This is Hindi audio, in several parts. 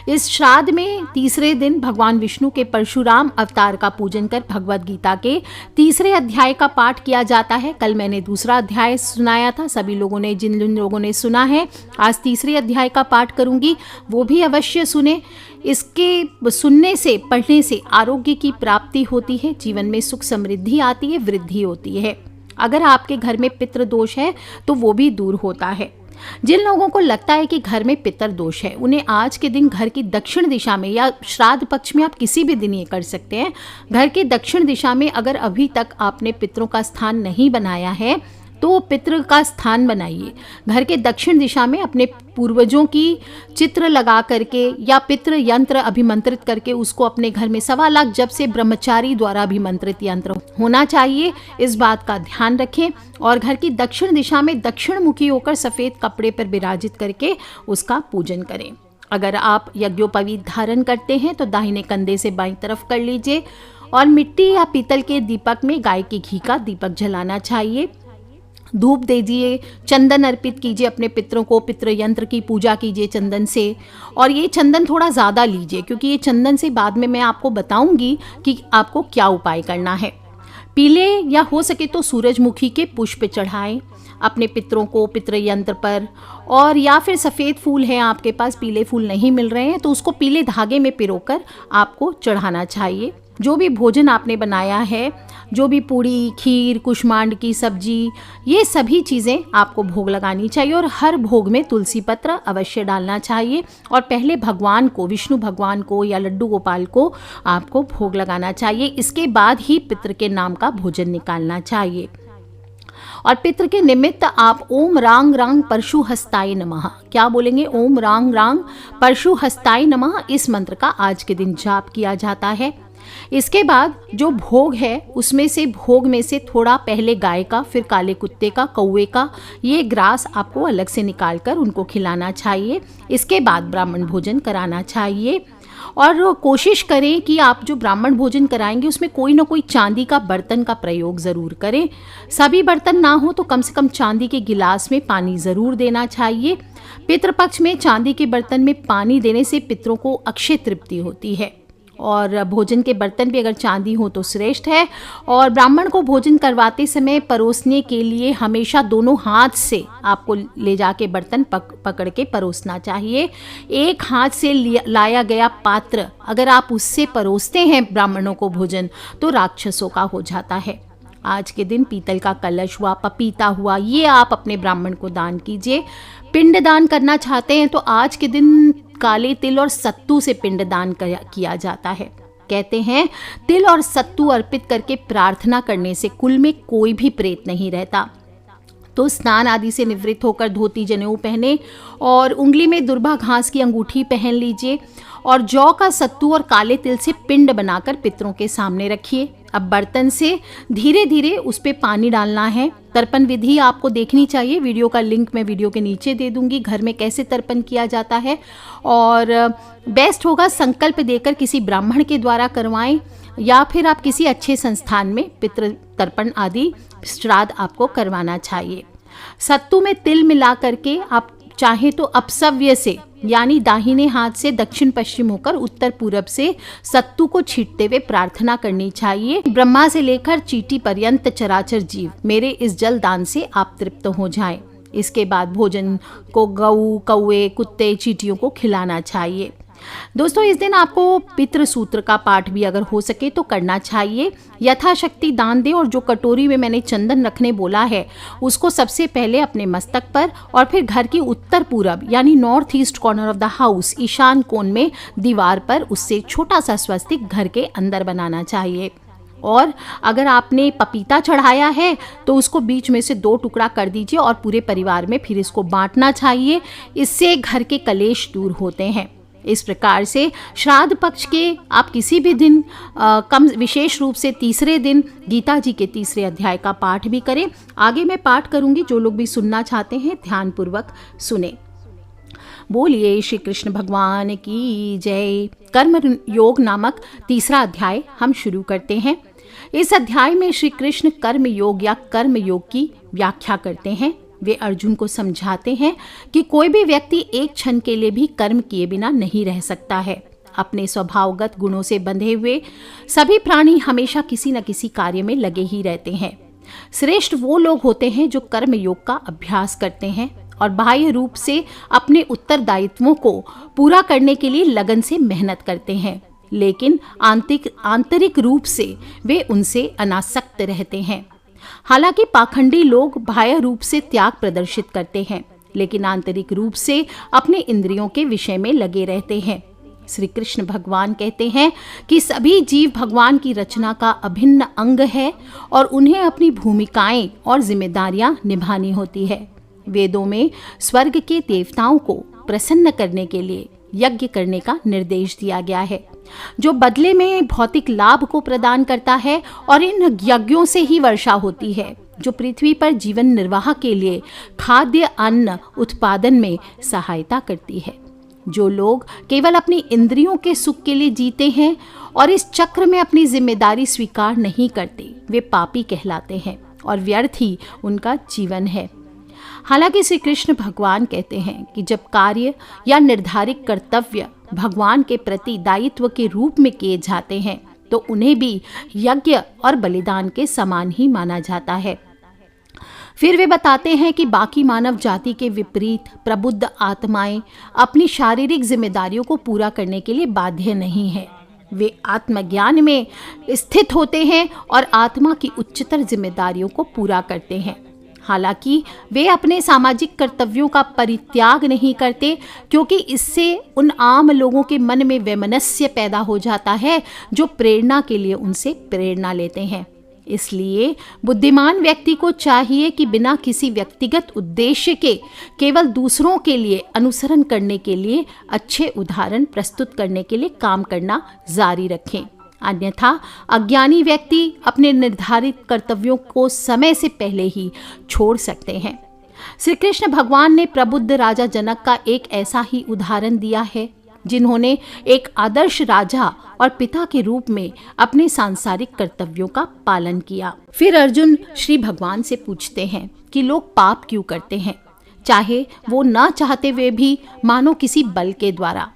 इस श्राद्ध में तीसरे दिन भगवान विष्णु के परशुराम अवतार का पूजन कर भगवद गीता के तीसरे अध्याय का पाठ किया जाता है। कल मैंने दूसरा अध्याय सुनाया था, सभी लोगों ने जिन लोगों ने सुना है आज तीसरे अध्याय का पाठ करूंगी, वो भी अवश्य सुने। इसके सुनने से, पढ़ने से आरोग्य की प्राप्ति होती है, जीवन में सुख समृद्धि आती है, वृद्धि होती है। अगर आपके घर में पितृ दोष है तो वो भी दूर होता है। जिन लोगों को लगता है कि घर में पितर दोष है, उन्हें आज के दिन घर की दक्षिण दिशा में, या श्राद्ध पक्ष में आप किसी भी दिन ये कर सकते हैं, घर के दक्षिण दिशा में अगर अभी तक आपने पितरों का स्थान नहीं बनाया है तो पितृ का स्थान बनाइए। घर के दक्षिण दिशा में अपने पूर्वजों की चित्र लगा करके या पितृ यंत्र अभिमंत्रित करके उसको अपने घर में 1.25 लाख जप से ब्रह्मचारी द्वारा अभिमंत्रित यंत्र होना चाहिए। इस बात का ध्यान रखें और घर की दक्षिण दिशा में दक्षिण मुखी होकर सफ़ेद कपड़े पर विराजित करके उसका पूजन करें। अगर आप यज्ञोपवीत धारण करते हैं तो दाहिने कंधे से बाईं तरफ कर लीजिए और मिट्टी या पीतल के दीपक में गाय के घी का दीपक जलाना चाहिए। धूप दीजिए, चंदन अर्पित कीजिए अपने पितरों को, पितृ यंत्र की पूजा कीजिए चंदन से। और ये चंदन थोड़ा ज़्यादा लीजिए क्योंकि ये चंदन से बाद में मैं आपको बताऊंगी कि आपको क्या उपाय करना है। पीले या हो सके तो सूरजमुखी के पुष्प चढ़ाएं अपने पितरों को पितृ यंत्र पर, और या फिर सफ़ेद फूल हैं आपके पास, पीले फूल नहीं मिल रहे हैं तो उसको पीले धागे में पिरोकर आपको चढ़ाना चाहिए। जो भी भोजन आपने बनाया है, जो भी पूड़ी, खीर, कुष्मांड की सब्जी, ये सभी चीज़ें आपको भोग लगानी चाहिए और हर भोग में तुलसी पत्र अवश्य डालना चाहिए। और पहले भगवान को, विष्णु भगवान को या लड्डू गोपाल को आपको भोग लगाना चाहिए। इसके बाद ही पितृ के नाम का भोजन निकालना चाहिए। और पितृ के निमित्त आप ओम रांग रांग परशु हस्ताय नमः, क्या बोलेंगे? ओम रांग रांग परशु हस्ताय नमः, इस मंत्र का आज के दिन जाप किया जाता है। इसके बाद जो भोग है उसमें से, भोग में से थोड़ा पहले गाय का, फिर काले कुत्ते का, कौवे का, ये ग्रास आपको अलग से निकाल कर उनको खिलाना चाहिए। इसके बाद ब्राह्मण भोजन कराना चाहिए और कोशिश करें कि आप जो ब्राह्मण भोजन कराएंगे उसमें कोई ना कोई चांदी का बर्तन का प्रयोग ज़रूर करें। सभी बर्तन ना हो तो कम से कम चांदी के गिलास में पानी ज़रूर देना चाहिए। पितृपक्ष में चांदी के बर्तन में पानी देने से पितरों को अक्षय तृप्ति होती है और भोजन के बर्तन भी अगर चांदी हो तो श्रेष्ठ है। और ब्राह्मण को भोजन करवाते समय परोसने के लिए हमेशा दोनों हाथ से आपको ले जाके बर्तन पकड़ के परोसना चाहिए। एक हाथ से लाया गया पात्र अगर आप उससे परोसते हैं ब्राह्मणों को भोजन तो राक्षसों का हो जाता है। आज के दिन पीतल का कलश हुआ, पपीता हुआ, ये आप अपने ब्राह्मण को दान कीजिए। पिंड दान करना चाहते हैं तो आज के दिन काले तिल और सत्तू से पिंड दान किया जाता है। कहते हैं तिल और सत्तू अर्पित करके प्रार्थना करने से कुल में कोई भी प्रेत नहीं रहता। तो स्नान आदि से निवृत्त होकर धोती जनेऊ पहने और उंगली में दुर्भा घास की अंगूठी पहन लीजिए और जौ का सत्तू और काले तिल से पिंड बनाकर पितरों के सामने रखिए। अब बर्तन से धीरे धीरे उस पर पानी डालना है। तर्पण विधि आपको देखनी चाहिए, वीडियो का लिंक मैं वीडियो के नीचे दे दूंगी, घर में कैसे तर्पण किया जाता है। और बेस्ट होगा संकल्प देकर किसी ब्राह्मण के द्वारा करवाएं या फिर आप किसी अच्छे संस्थान में पितृ तर्पण आदि श्राद्ध आपको करवाना चाहिए। सत्तू में तिल मिला करके आप चाहे तो अपसव्य से, यानी दाहिने हाथ से दक्षिण पश्चिम होकर उत्तर पूरब से सत्तू को छींटते हुए प्रार्थना करनी चाहिए। ब्रह्मा से लेकर चींटी पर्यंत चराचर जीव मेरे इस जल दान से आप तृप्त हो जाएं। इसके बाद भोजन को गऊ, कौवे, कुत्ते, चींटियों को खिलाना चाहिए। दोस्तों इस दिन आपको पितृ सूत्र का पाठ भी अगर हो सके तो करना चाहिए। यथाशक्ति दान दें और जो कटोरी में मैंने चंदन रखने बोला है उसको सबसे पहले अपने मस्तक पर और फिर घर की उत्तर पूरब यानी north east corner of the house, ईशान कोण में दीवार पर उससे छोटा सा स्वस्तिक घर के अंदर बनाना चाहिए। और अगर आपने पपीता चढ़ाया है तो उसको बीच में से 2 टुकड़ा कर दीजिए और पूरे परिवार में फिर इसको बांटना चाहिए। इससे घर के कलेश दूर होते हैं। इस प्रकार से श्राद्ध पक्ष के आप किसी भी दिन कम विशेष रूप से तीसरे दिन गीता जी के तीसरे अध्याय का पाठ भी करें। आगे मैं पाठ करूंगी, जो लोग भी सुनना चाहते हैं ध्यानपूर्वक सुने। बोलिए श्री कृष्ण भगवान की जय। कर्म योग नामक तीसरा अध्याय हम शुरू करते हैं। इस अध्याय में श्री कृष्ण कर्म योग या कर्म योग की व्याख्या करते हैं। वे अर्जुन को समझाते हैं कि कोई भी व्यक्ति एक क्षण के लिए भी कर्म किए बिना नहीं रह सकता है। अपने स्वभावगत गुणों से बंधे हुए सभी प्राणी हमेशा किसी न किसी कार्य में लगे ही रहते हैं। श्रेष्ठ वो लोग होते हैं जो कर्म योग का अभ्यास करते हैं और बाह्य रूप से अपने उत्तरदायित्वों को पूरा करने के लिए लगन से मेहनत करते हैं, लेकिन आंतरिक रूप से वे उनसे अनासक्त रहते हैं। हालांकि पाखंडी लोग बाह्य रूप से त्याग प्रदर्शित करते हैं, लेकिन आंतरिक रूप से अपने इंद्रियों के विषय में लगे रहते हैं। श्री कृष्ण भगवान कहते हैं कि सभी जीव भगवान की रचना का अभिन्न अंग है और उन्हें अपनी भूमिकाएं और जिम्मेदारियां निभानी होती है। वेदों में स्वर्ग के देवताओं को प्रसन्न करने के लिए यज्ञ करने का निर्देश दिया गया है, जो बदले में भौतिक लाभ को प्रदान करता है, और इन यज्ञों से ही वर्षा होती है जो पृथ्वी पर जीवन निर्वाह के लिए खाद्य अन्न उत्पादन में सहायता करती है। जो लोग केवल अपनी इंद्रियों के सुख के लिए जीते हैं और इस चक्र में अपनी जिम्मेदारी स्वीकार नहीं करते, वे पापी कहलाते हैं और व्यर्थ ही उनका जीवन है। हालांकि श्री कृष्ण भगवान कहते हैं कि जब कार्य या निर्धारित कर्तव्य भगवान के प्रति दायित्व के रूप में किए जाते हैं तो उन्हें भी यज्ञ और बलिदान के समान ही माना जाता है। फिर वे बताते हैं कि बाकी मानव जाति के विपरीत प्रबुद्ध आत्माएं अपनी शारीरिक जिम्मेदारियों को पूरा करने के लिए बाध्य नहीं है। वे आत्मज्ञान में स्थित होते हैं और आत्मा की उच्चतर जिम्मेदारियों को पूरा करते हैं। हालांकि वे अपने सामाजिक कर्तव्यों का परित्याग नहीं करते, क्योंकि इससे उन आम लोगों के मन में वैमनस्य पैदा हो जाता है जो प्रेरणा के लिए उनसे प्रेरणा लेते हैं। इसलिए बुद्धिमान व्यक्ति को चाहिए कि बिना किसी व्यक्तिगत उद्देश्य के केवल दूसरों के लिए अनुसरण करने के लिए अच्छे उदाहरण प्रस्तुत करने के लिए काम करना जारी रखें। अन्यथा अज्ञानी व्यक्ति अपने निर्धारित कर्तव्यों को समय से पहले ही छोड़ सकते हैं। श्री कृष्ण भगवान ने प्रबुद्ध राजा जनक का एक ऐसा ही उदाहरण दिया है, जिन्होंने एक आदर्श राजा और पिता के रूप में अपने सांसारिक कर्तव्यों का पालन किया। फिर अर्जुन श्री भगवान से पूछते हैं कि लोग पाप क्यों करते हैं, चाहे वो ना चाहते हुए भी, मानो किसी बल के द्वारा।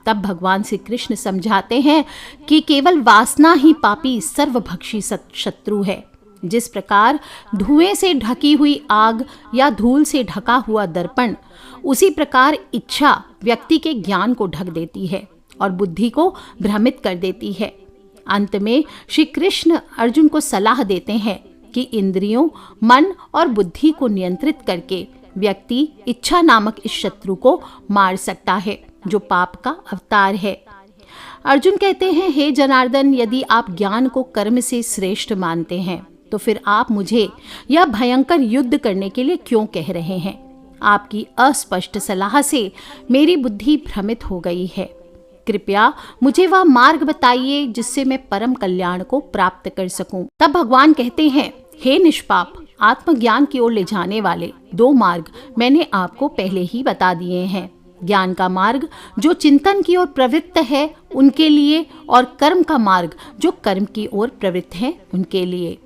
तब भगवान श्री कृष्ण समझाते हैं कि केवल वासना ही पापी सर्वभक्षी शत्रु है। जिस प्रकार धुएं से ढकी हुई आग या धूल से ढका हुआ दर्पण, उसी प्रकार इच्छा व्यक्ति के ज्ञान को ढक देती है और बुद्धि को भ्रमित कर देती है। अंत में श्री कृष्ण अर्जुन को सलाह देते हैं कि इंद्रियों, मन और बुद्धि को नियंत्रित करके व्यक्ति इच्छा नामक इस शत्रु को मार सकता है, जो पाप का अवतार है। अर्जुन कहते हैं, हे जनार्दन, यदि आप ज्ञान को कर्म से श्रेष्ठ मानते हैं तो फिर आप मुझे यह भयंकर युद्ध करने के लिए क्यों कह रहे हैं? आपकी अस्पष्ट सलाह से मेरी बुद्धि भ्रमित हो गई है। कृपया मुझे वह मार्ग बताइए जिससे मैं परम कल्याण को प्राप्त कर सकूं। तब भगवान कहते हैं, हे निष्पाप, आत्मज्ञान की ओर ले जाने वाले दो मार्ग मैंने आपको पहले ही बता दिए हैं। ज्ञान का मार्ग जो चिंतन की ओर प्रवृत्त है उनके लिए, और कर्म का मार्ग जो कर्म की ओर प्रवृत्त है उनके लिए।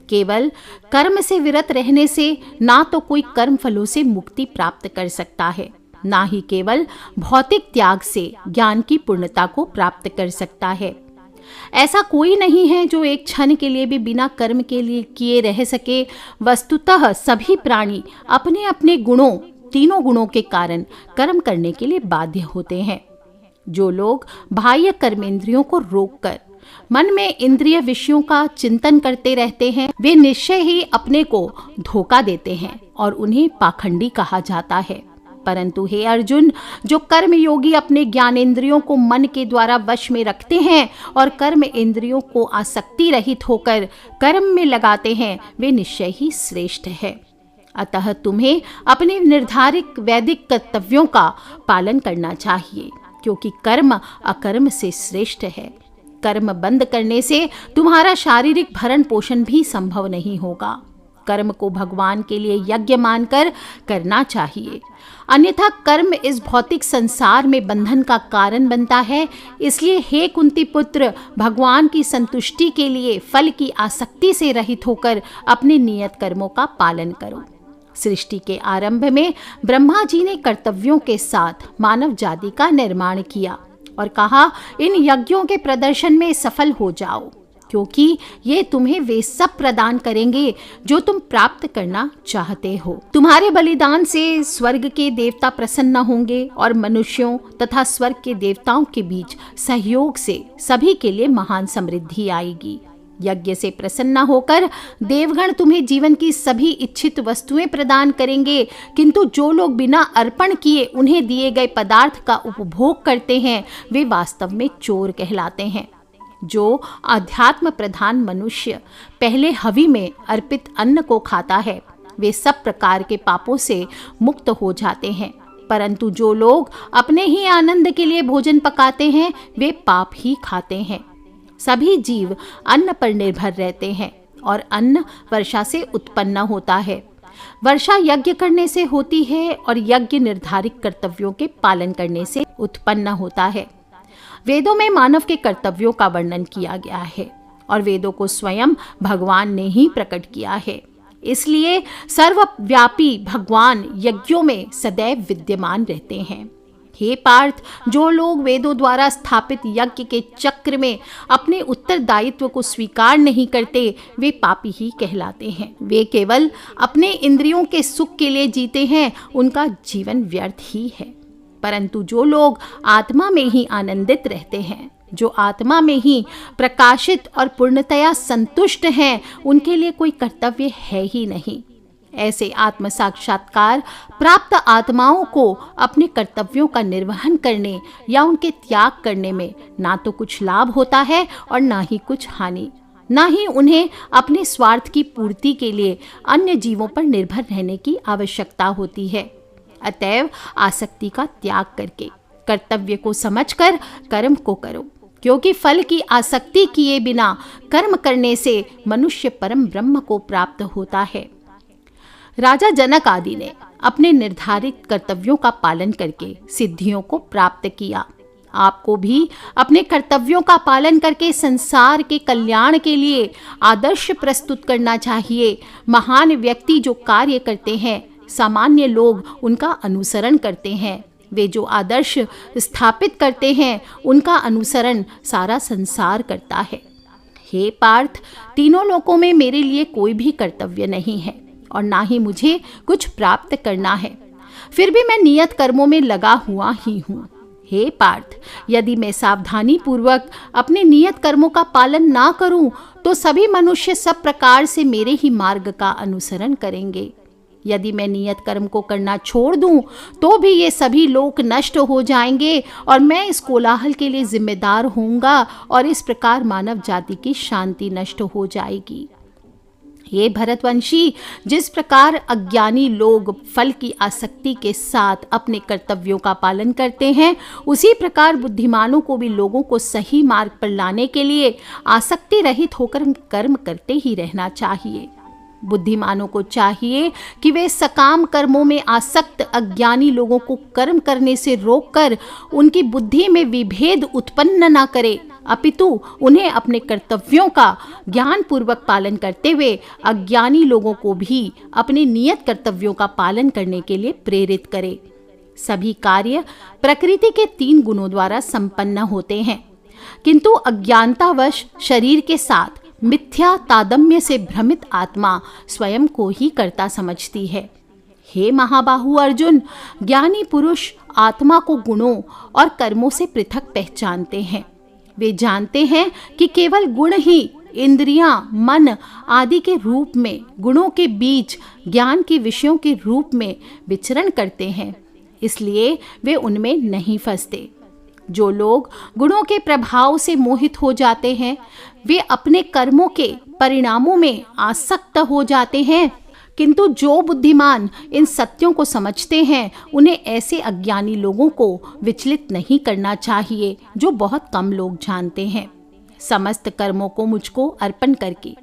केवल कर्म से विरत रहने से ना तो कोई कर्म फलों से मुक्ति प्राप्त कर सकता है, ना ही केवल भौतिक त्याग से ज्ञान की पूर्णता को प्राप्त कर सकता है। ऐसा कोई नहीं है जो एक क्षण के लिए भी बिना कर्म के लिए किए रह सके। वस्तुतः सभी प्राणी अपने अपने गुणों, तीनों गुणों के कारण कर्म करने के लिए बाध्य होते हैं। जो लोग बाह्य कर्मेंद्रियों को रोककर मन में इंद्रिय विषयों का चिंतन करते रहते हैं, वे निश्चय ही अपने को धोखा देते हैं और उन्हें पाखंडी कहा जाता है। परंतु हे अर्जुन, जो कर्म योगी अपने ज्ञानेंद्रियों को मन के द्वारा वश में रखते हैं और कर्म इंद्रियों को आसक्ति रहित होकर कर्म में लगाते हैं, वे निश्चय ही श्रेष्ठ है। अतः तुम्हें अपने निर्धारित वैदिक कर्तव्यों का पालन करना चाहिए, क्योंकि कर्म अकर्म से श्रेष्ठ है। कर्म बंद करने से तुम्हारा शारीरिक भरण पोषण भी संभव नहीं होगा। कर्म को भगवान के लिए यज्ञ मानकर करना चाहिए, अन्यथा कर्म इस भौतिक संसार में बंधन का कारण बनता है। इसलिए हे कुंती पुत्र, भगवान की संतुष्टि के लिए फल की आसक्ति से रहित होकर अपने नियत कर्मों का पालन करो। सृष्टि के आरंभ में ब्रह्मा जी ने कर्तव्यों के साथ मानव जाति का निर्माण किया और कहा, इन यज्ञों के प्रदर्शन में सफल हो जाओ, क्योंकि ये तुम्हें वे सब प्रदान करेंगे जो तुम प्राप्त करना चाहते हो। तुम्हारे बलिदान से स्वर्ग के देवता प्रसन्न होंगे और मनुष्यों तथा स्वर्ग के देवताओं के बीच सहयोग से सभी के लिए महान समृद्धि आएगी। यज्ञ से प्रसन्न होकर देवगण तुम्हें जीवन की सभी इच्छित वस्तुएं प्रदान करेंगे, किंतु जो लोग बिना अर्पण किए उन्हें दिए गए पदार्थ का उपभोग करते हैं वे वास्तव में चोर कहलाते हैं। जो आध्यात्म प्रधान मनुष्य पहले हवि में अर्पित अन्न को खाता है वे सब प्रकार के पापों से मुक्त हो जाते हैं, परंतु जो लोग अपने ही आनंद के लिए भोजन पकाते हैं वे पाप ही खाते हैं। सभी जीव अन्न पर निर्भर रहते हैं और अन्न वर्षा से उत्पन्न होता है। वर्षा यज्ञ करने से होती है और यज्ञ निर्धारित कर्तव्यों के पालन करने से उत्पन्न होता है। वेदों में मानव के कर्तव्यों का वर्णन किया गया है और वेदों को स्वयं भगवान ने ही प्रकट किया है। इसलिए सर्वव्यापी भगवान यज्ञों में सदैव विद्यमान रहते हैं। हे पार्थ, जो लोग वेदों द्वारा स्थापित यज्ञ के चक्र में अपने उत्तरदायित्व को स्वीकार नहीं करते वे पापी ही कहलाते हैं। वे केवल अपने इंद्रियों के सुख के लिए जीते हैं, उनका जीवन व्यर्थ ही है। परंतु जो लोग आत्मा में ही आनंदित रहते हैं, जो आत्मा में ही प्रकाशित और पूर्णतया संतुष्ट हैं, उनके लिए कोई कर्तव्य है ही नहीं। ऐसे आत्म साक्षात्कार प्राप्त आत्माओं को अपने कर्तव्यों का निर्वहन करने या उनके त्याग करने में ना तो कुछ लाभ होता है और ना ही कुछ हानि, ना ही उन्हें अपने स्वार्थ की पूर्ति के लिए अन्य जीवों पर निर्भर रहने की आवश्यकता होती है। अतएव आसक्ति का त्याग करके कर्तव्य को समझकर कर्म को करो, क्योंकि फल की आसक्ति किए बिना कर्म करने से मनुष्य परम ब्रह्म को प्राप्त होता है। राजा जनक आदि ने अपने निर्धारित कर्तव्यों का पालन करके सिद्धियों को प्राप्त किया। आपको भी अपने कर्तव्यों का पालन करके संसार के कल्याण के लिए आदर्श प्रस्तुत करना चाहिए। महान व्यक्ति जो कार्य करते हैं, सामान्य लोग उनका अनुसरण करते हैं। वे जो आदर्श स्थापित करते हैं, उनका अनुसरण सारा संसार करता है। हे पार्थ, तीनों लोकों में मेरे लिए कोई भी कर्तव्य नहीं है और ना ही मुझे कुछ प्राप्त करना है, फिर भी मैं नियत कर्मों में लगा हुआ ही हूँ। हे पार्थ, यदि मैं सावधानी पूर्वक अपने नियत कर्मों का पालन ना करूं, तो सभी मनुष्य सब प्रकार से मेरे ही मार्ग का अनुसरण करेंगे। यदि मैं नियत कर्म को करना छोड़ दूं, तो भी ये सभी लोक नष्ट हो जाएंगे और मैं इस कोलाहल के लिए जिम्मेदार होऊंगा और इस प्रकार मानव जाति की शांति नष्ट हो जाएगी। ये भरतवंशी, जिस प्रकार अज्ञानी लोग फल की आसक्ति के साथ अपने कर्तव्यों का पालन करते हैं, उसी प्रकार बुद्धिमानों को भी लोगों को सही मार्ग पर लाने के लिए आसक्ति रहित होकर कर्म करते ही रहना चाहिए। बुद्धिमानों को चाहिए कि वे सकाम कर्मों में आसक्त अज्ञानी लोगों को कर्म करने से रोककर उनकी बुद्धि में विभेद उत्पन्न न करे, अपितु उन्हें अपने कर्तव्यों का ज्ञान पूर्वक पालन करते हुए अज्ञानी लोगों को भी अपने नियत कर्तव्यों का पालन करने के लिए प्रेरित करे। सभी कार्य प्रकृति के 3 गुणों द्वारा संपन्न होते हैं, किंतु अज्ञानतावश शरीर के साथ मिथ्या तादम्य से भ्रमित आत्मा स्वयं को ही कर्ता समझती है। हे महाबाहु अर्जुन, ज्ञानी पुरुष आत्मा को गुणों और कर्मों से पृथक पहचानते हैं। वे जानते हैं कि केवल गुण ही इंद्रियां, मन आदि के रूप में गुणों के बीच ज्ञान के विषयों के रूप में विचरण करते हैं, इसलिए वे उनमें नहीं फंसते। जो लोग गुणों के प्रभाव से मोहित हो जाते हैं, वे अपने कर्मों के परिणामों में आसक्त हो जाते हैं, किंतु जो बुद्धिमान इन सत्यों को समझते हैं, उन्हें ऐसे अज्ञानी लोगों को विचलित नहीं करना चाहिए, जो बहुत कम लोग जानते हैं। समस्त कर्मों को मुझको अर्पण करके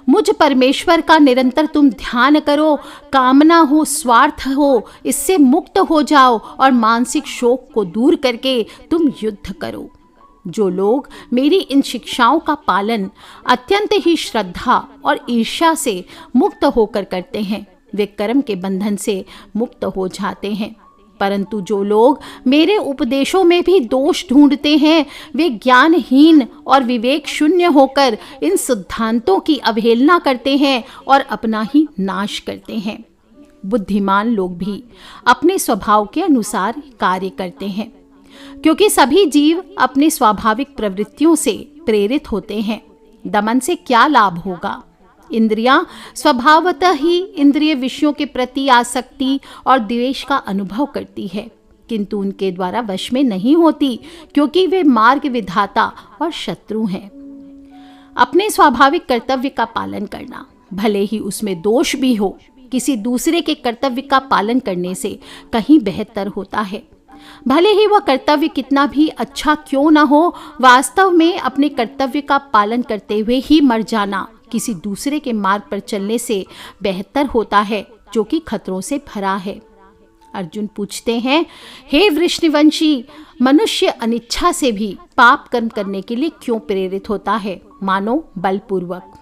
मुझ परमेश्वर का निरंतर तुम ध्यान करो। कामना हो, स्वार्थ हो, इससे मुक्त हो जाओ और मानसिक शोक को दूर करके तुम युद्ध करो। जो लोग मेरी इन शिक्षाओं का पालन अत्यंत ही श्रद्धा और ईर्ष्या से मुक्त होकर करते हैं, वे कर्म के बंधन से मुक्त हो जाते हैं। परंतु जो लोग मेरे उपदेशों में भी दोष ढूंढते हैं, वे ज्ञानहीन और विवेक शून्य होकर इन सिद्धांतों की अवहेलना करते हैं और अपना ही नाश करते हैं। बुद्धिमान लोग भी अपने स्वभाव के अनुसार कार्य करते हैं, क्योंकि सभी जीव अपने स्वाभाविक प्रवृत्तियों से प्रेरित होते हैं। दमन से क्या लाभ होगा? इंद्रियां स्वभावतः ही इंद्रिय विषयों के प्रति आसक्ति और द्वेष का अनुभव करती है, किंतु उनके द्वारा वश में नहीं होती, क्योंकि वे मार्ग विधाता और शत्रु हैं। अपने स्वाभाविक कर्तव्य का पालन करना, भले ही उसमें दोष भी हो, किसी दूसरे के कर्तव्य का पालन करने से कहीं बेहतर होता है। भले ही वह कर्तव्य कितना भी अच्छा क्यों ना हो, वास्तव में अपने कर्तव्य का पालन करते हुए ही मर जाना किसी दूसरे के मार्ग पर चलने से बेहतर होता है, जो कि खतरों से भरा है। अर्जुन पूछते हैं, हे वृष्णिवंशी, मनुष्य अनिच्छा से भी पाप कर्म करने के लिए क्यों प्रेरित होता है, मानो बलपूर्वक?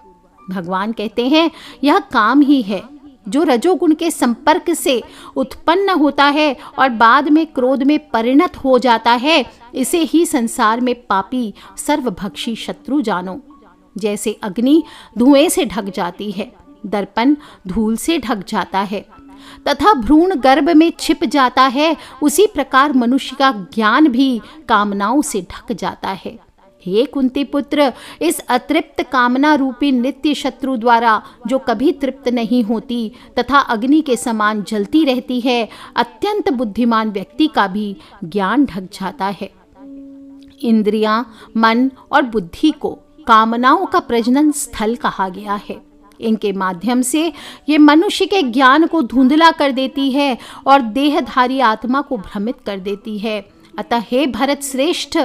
भगवान कहते हैं, यह काम ही है जो रजोगुण के संपर्क से उत्पन्न होता है और बाद में क्रोध में परिणत हो जाता है। इसे ही संसार में पापी सर्वभक्षी शत्रु जानो। जैसे अग्नि धुएं से ढक जाती है, दर्पण धूल से ढक जाता है तथा भ्रूण गर्भ में छिप जाता है, उसी प्रकार मनुष्य का ज्ञान भी कामनाओं से ढक जाता है। हे कुंती पुत्र, इस अतृप्त कामना रूपी नित्य शत्रु द्वारा जो कभी तृप्त नहीं होती तथा अग्नि के समान जलती रहती है, अत्यंत बुद्धिमान व्यक्ति का भी ज्ञान ढक जाता है। इंद्रियां, मन और बुद्धि को कामनाओं का प्रजनन स्थल कहा गया है। इनके माध्यम से ये मनुष्य के ज्ञान को धुंधला कर देती है और देहधारी आत्मा को भ्रमित कर देती है। अतः हे भरत श्रेष्ठ,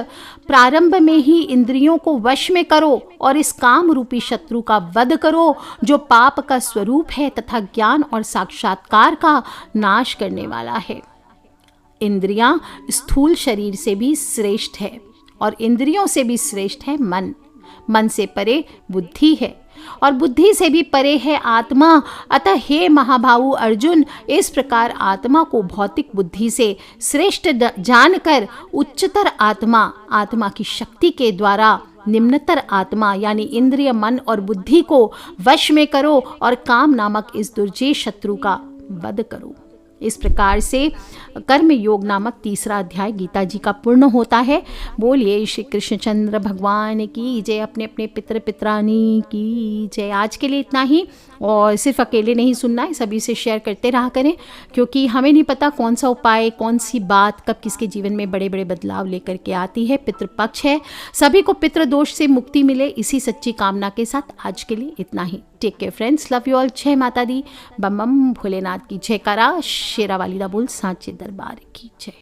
प्रारंभ में ही इंद्रियों को वश में करो और इस काम रूपी शत्रु का वध करो, जो पाप का स्वरूप है तथा ज्ञान और साक्षात्कार का नाश करने वाला है। इंद्रियां स्थूल शरीर से भी श्रेष्ठ है और इंद्रियों से भी श्रेष्ठ है मन। मन से परे बुद्धि है और बुद्धि से भी परे है आत्मा। अतः हे महाबाहु अर्जुन, इस प्रकार आत्मा को भौतिक बुद्धि से श्रेष्ठ जानकर उच्चतर आत्मा की शक्ति के द्वारा निम्नतर आत्मा यानी इंद्रिय, मन और बुद्धि को वश में करो और काम नामक इस दुर्जय शत्रु का वध करो। इस प्रकार से कर्म योग नामक तीसरा अध्याय गीता जी का पूर्ण होता है। बोलिए श्री कृष्णचंद्र भगवान की जय, अपने अपने पितृ पितरानी की जय। आज के लिए इतना ही, और सिर्फ अकेले नहीं सुनना है, सभी से शेयर करते रहा करें, क्योंकि हमें नहीं पता कौन सा उपाय, कौन सी बात कब किसके जीवन में बड़े बड़े बदलाव लेकर के आती है। पितृपक्ष है, सभी को पितृदोष से मुक्ति मिले, इसी सच्ची कामना के साथ आज के लिए इतना ही। Take care friends, love you all. जय माता दी, बम बम भोलेनाथ की जयकारा, शेरा वाली दा बोल साचे दरबार की जय।